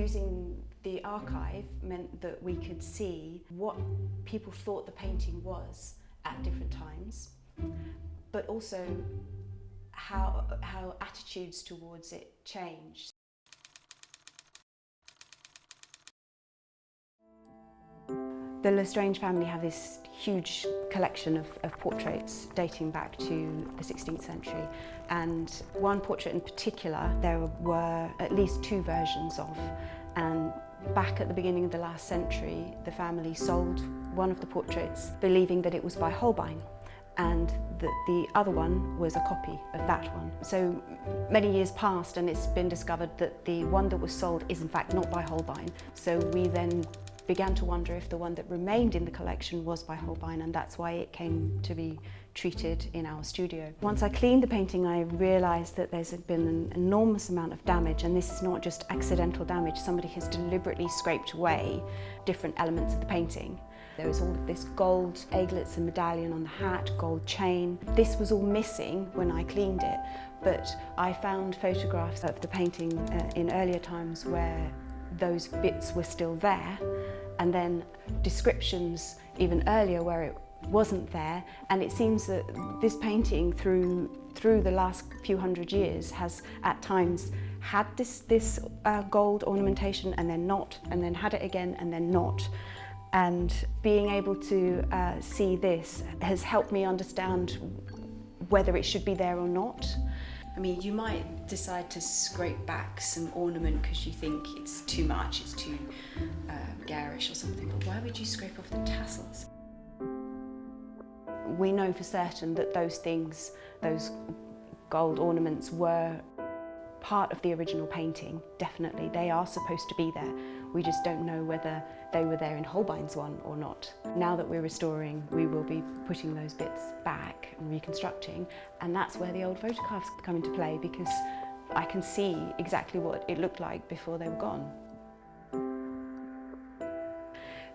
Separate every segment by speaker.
Speaker 1: Using the archive meant that we could see what people thought the painting was at different times, but also how attitudes towards it changed. The Lestrange family have this huge collection of portraits dating back to the 16th century, and one portrait in particular there were at least two versions of, and back at the beginning of the last century the family sold one of the portraits believing that it was by Holbein, and that the other one was a copy of that one. So many years passed and it's been discovered that the one that was sold is in fact not by Holbein, so we then began to wonder if the one that remained in the collection was by Holbein, and that's why it came to be treated in our studio. Once I cleaned the painting, I realised that there's been an enormous amount of damage, and this is not just accidental damage. Somebody has deliberately scraped away different elements of the painting. There was all of this gold aiglets and medallion on the hat, gold chain. This was all missing when I cleaned it, but I found photographs of the painting in earlier times where those bits were still there, and then descriptions even earlier where it wasn't there, and it seems that this painting through the last few hundred years has at times had this gold ornamentation and then not, and then had it again and then not. And being able to see this has helped me understand whether it should be there or not. I mean, you might decide to scrape back some ornament because you think it's too much, it's too garish or something, but why would you scrape off the tassels? We know for certain that those things, those gold ornaments, were part of the original painting, definitely. They are supposed to be there. We just don't know whether they were there in Holbein's one or not. Now that we're restoring, we will be putting those bits back and reconstructing, and that's where the old photographs come into play, because I can see exactly what it looked like before they were gone.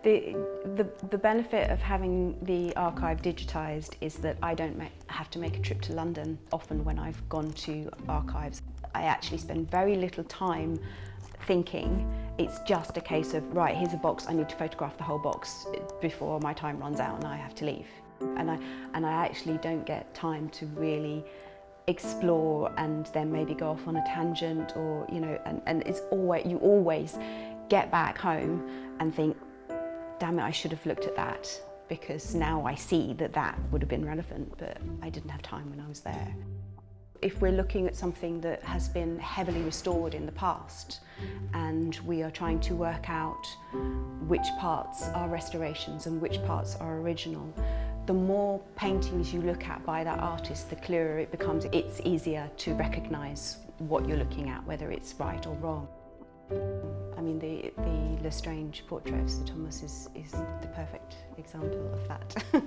Speaker 1: The benefit of having the archive digitised is that I don't have to make a trip to London often when I've gone to archives. I actually spend very little time thinking. It's just a case of, right, here's a box, I need to photograph the whole box before my time runs out and I have to leave. And I actually don't get time to really explore and then maybe go off on a tangent, or, you know, and it's always, you always get back home and think, damn it, I should have looked at that, because now I see that that would have been relevant, but I didn't have time when I was there. If we're looking at something that has been heavily restored in the past and we are trying to work out which parts are restorations and which parts are original, the more paintings you look at by that artist, the clearer it becomes. It's easier to recognise what you're looking at, whether it's right or wrong. I mean, the Lestrange portrait of Sir Thomas is the perfect example of that.